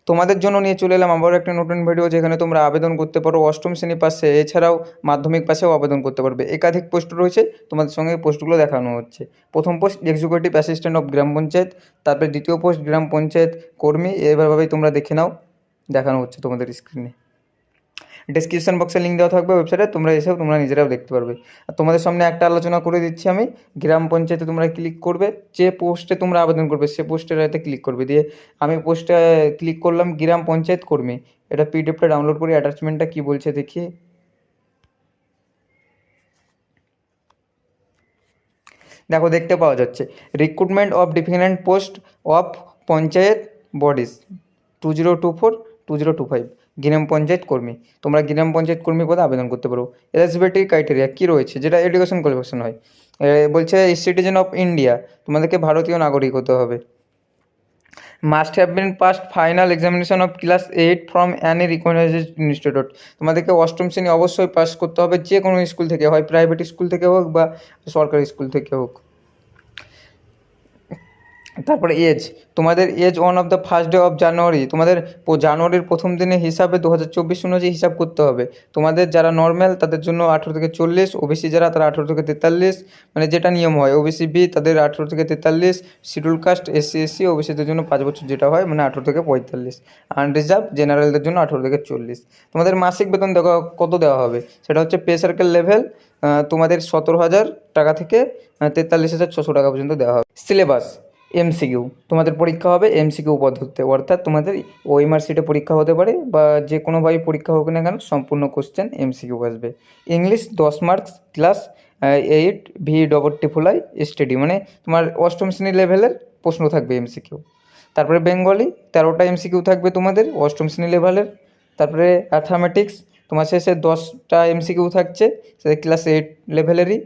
তোমাদের জন্য নিয়ে চলে এলাম আবার একটা নতুন ভিডিও, যেখানে তোমরা আবেদন করতে পারো অষ্টম শ্রেণী পাশে, এছাড়াও মাধ্যমিক পাশেও আবেদন করতে পারবে। একাধিক পোস্ট রয়েছে, তোমাদের সঙ্গে পোস্টগুলো দেখানো হচ্ছে। প্রথম পোস্ট এক্সিকিউটিভ অ্যাসিস্ট্যান্ট অফ গ্রাম পঞ্চায়েত, তারপরে দ্বিতীয় পোস্ট গ্রাম পঞ্চায়েত কর্মী। এভাবেই তোমরা দেখে নাও, দেখানো হচ্ছে তোমাদের স্ক্রিনে। ডেসক্রিপশন বক্সে লিঙ্ক দেওয়া থাকবে ওয়েবসাইটে, তোমরা এসেও তোমরা নিজেরাও দেখতে পারবে। আর তোমাদের সামনে একটা আলোচনা করে দিচ্ছি আমি। গ্রাম পঞ্চায়েতে তোমরা ক্লিক করবে, যে পোস্টে তোমরা আবেদন করবে সে পোস্টের এতে ক্লিক করবে, দিয়ে আমি পোস্টে ক্লিক করলাম গ্রাম পঞ্চায়েত কর্মী। এটা পিডিএফটা ডাউনলোড করি, অ্যাটাচমেন্টটা কী বলছে দেখি। দেখো, দেখতে পাওয়া যাচ্ছে recruitment of different post of panchayat bodies 2024-2025 গ্রাম পঞ্চায়েত কর্মী। তোমরা গ্রাম পঞ্চায়েত কর্মী পদে আবেদন করতে পারো। এলিজিবিলিটি ক্রাইটেরিয়া কী রয়েছে, যেটা এডুকেশন কোয়ালিফিকেশন হয়। বলছে সিটিজেন অফ ইন্ডিয়া, তোমাদেরকে ভারতীয় নাগরিক হতে হবে। Must have been passed final examination of class 8 from any recognized institute. তোমাদেরকে অষ্টম শ্রেণী অবশ্যই পাস করতে হবে, যে কোনো স্কুল থেকে, হয় প্রাইভেট স্কুল থেকে হোক বা সরকারি স্কুল থেকে হোক। তারপরে এজ, তোমাদের age on of the first day of January, তোমাদের জানুয়ারির প্রথম দিনে হিসাবে 2024 অনুযায়ী হিসাব করতে হবে। তোমাদের যারা নর্মাল তাদের জন্য 18 থেকে 40, ওবিসি যারা তারা 18 থেকে 43, মানে যেটা নিয়ম হয়। ওবিসি বি তাদের 18 থেকে 43, শিডিউল কাস্ট এসসি এসসি ওবিসিদের জন্য 5 বছর যেটা হয়, মানে 18 থেকে 45, আনরিজার্ভ জেনারেলদের জন্য 18 থেকে 40। তোমাদের মাসিক বেতন দেখো কত দেওয়া হবে, সেটা হচ্ছে পে সার্কেল লেভেল তোমাদের 17,000 টাকা থেকে 43,600 টাকা পর্যন্ত দেওয়া হবে। সিলেবাস এমসিকিউ, তোমাদের পরীক্ষা হবে এমসিকিউ পদ্ধতিতে, অর্থাৎ তোমাদের ওএমআর শিটে পরীক্ষা হতে পারে বা যে কোনোভাবে পরীক্ষা হোক না কেন, সম্পূর্ণ কোশ্চেন এমসিকিউ আসবে। English 10 marks, class 8 VEEI study, মানে তোমার অষ্টম শ্রেণী লেভেলের প্রশ্ন থাকবে এমসিকিউ। তারপরে বেঙ্গলি 13টা এমসিকিউ থাকবে তোমাদের অষ্টম শ্রেণী লেভেলের। তারপরে অ্যাথমেটিক্স তোমার শেষে 10টা এমসিকিউ থাকছে, সেটা ক্লাস 8 লেভেলেরই।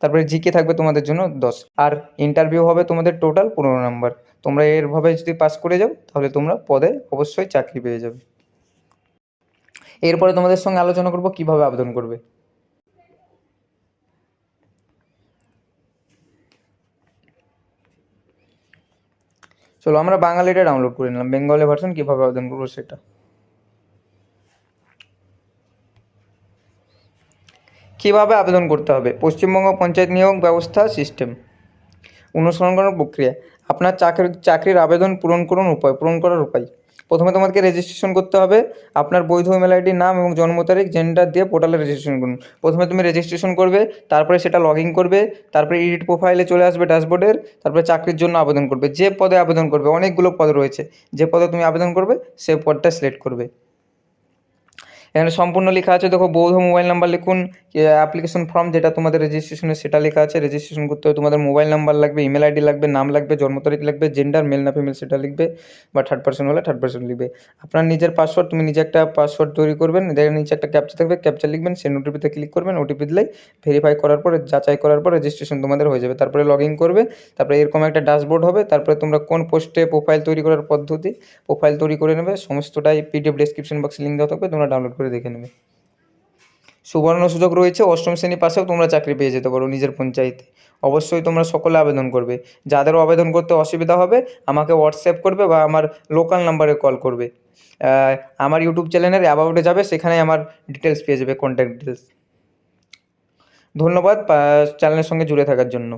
তারপরে জিকে থাকবে তোমাদের জন্য 10, আর ইন্টারভিউ হবে তোমাদের টোটাল 15 নাম্বার। তোমরা এরভাবে যদি পাস করে যাও তাহলে তোমরা পদে অবশ্যই চাকরি পেয়ে যাবে। এরপরে তোমাদের সঙ্গে আলোচনা করব কিভাবে আবেদন করবে। চলো আমরা বাঙালিটা ডাউনলোড করে নিলাম, বেঙ্গলি ভার্সন কীভাবে আবেদন করবো সেটা। কীভাবে আবেদন করতে হবে, পশ্চিমবঙ্গ পঞ্চায়েত নিয়োগ ব্যবস্থা সিস্টেম অনুসরণ করার প্রক্রিয়া। আপনার চাকরির আবেদন পূরণ করার উপায়। প্রথমে তোমাকে রেজিস্ট্রেশন করতে হবে। আপনার বৈধ ইমেল আইডি, নাম এবং জন্ম তারিখ, জেন্ডার দিয়ে পোর্টালে রেজিস্ট্রেশন করুন। প্রথমে তুমি রেজিস্ট্রেশন করবে, তারপরে সেটা লগ ইন করবে, তারপরে এডিট প্রোফাইলে চলে আসবে ড্যাশবোর্ডের, তারপরে চাকরির জন্য আবেদন করবে। যে পদে আবেদন করবে, অনেকগুলো পদ রয়েছে, যে পদে তুমি আবেদন করবে সে পদটা সিলেক্ট করবে। এখানে সম্পূর্ণ লেখা আছে, দেখো বৈধ মোবাইল নাম্বার লিখুন। অ্যাপ্লিকেশন ফর্ম যেটা তোমাদের রেজিস্ট্রেশনের সেটা লেখা আছে। রেজিস্ট্রেশন করতে হবে তোমাদের মোবাইল নাম্বার লাগবে, ইমেল আইডি লাগবে, নাম লাগবে, জন্ম তারিখ লাগবে, জেন্ডার মেল না ফিমেল সেটা লিখবে, বা থার্ড পার্সন হলে থার্ড পার্সন লিখবে। আপনার নিজের পাসওয়ার্ড, তুমি নিজে একটা পাসওয়ার্ড তৈরি করবেন, দেখেন নিচে একটা ক্যাপচা থাকবে, ক্যাপচা লিখবেন, সেন্ড ওটিপিতে ক্লিক করবেন। ওটিপি দিলেই ভেরিফাই করার পরে, যাচাই করার পর রেজিস্ট্রেশন তোমাদের হয়ে যাবে। তারপরে লগ ইন করবে, তারপরে এরকম একটা ড্যাশবোর্ড হবে। তারপরে তোমরা কোন পোস্টে প্রোফাইল তৈরি করার পদ্ধতি, প্রোফাইল তৈরি করে নেবে। সমস্তটাই পিডিএফ ডেসক্রিপশন বক্সে লিঙ্ক দেওয়া থাকবে, তোমরা ডাউনলোড করে দেখে নেবে। সুবর্ণ সুযোগ রয়েছে, অষ্টম শ্রেণী পাশেও তোমরা চাকরি পেয়ে যেতে পারো নিজের পঞ্চায়েতে। অবশ্যই তোমরা সকলে আবেদন করবে। যাদেরও আবেদন করতে অসুবিধা হবে আমাকে হোয়াটসঅ্যাপ করবে বা আমার লোকাল নাম্বারে কল করবে। আমার ইউটিউব চ্যানেলের অ্যাবাউটে যাবে, সেখানে আমার ডিটেলস পেয়ে যাবে, কন্ট্যাক্ট ডিটেলস। ধন্যবাদ চ্যানেলের সঙ্গে জুড়ে থাকার জন্য।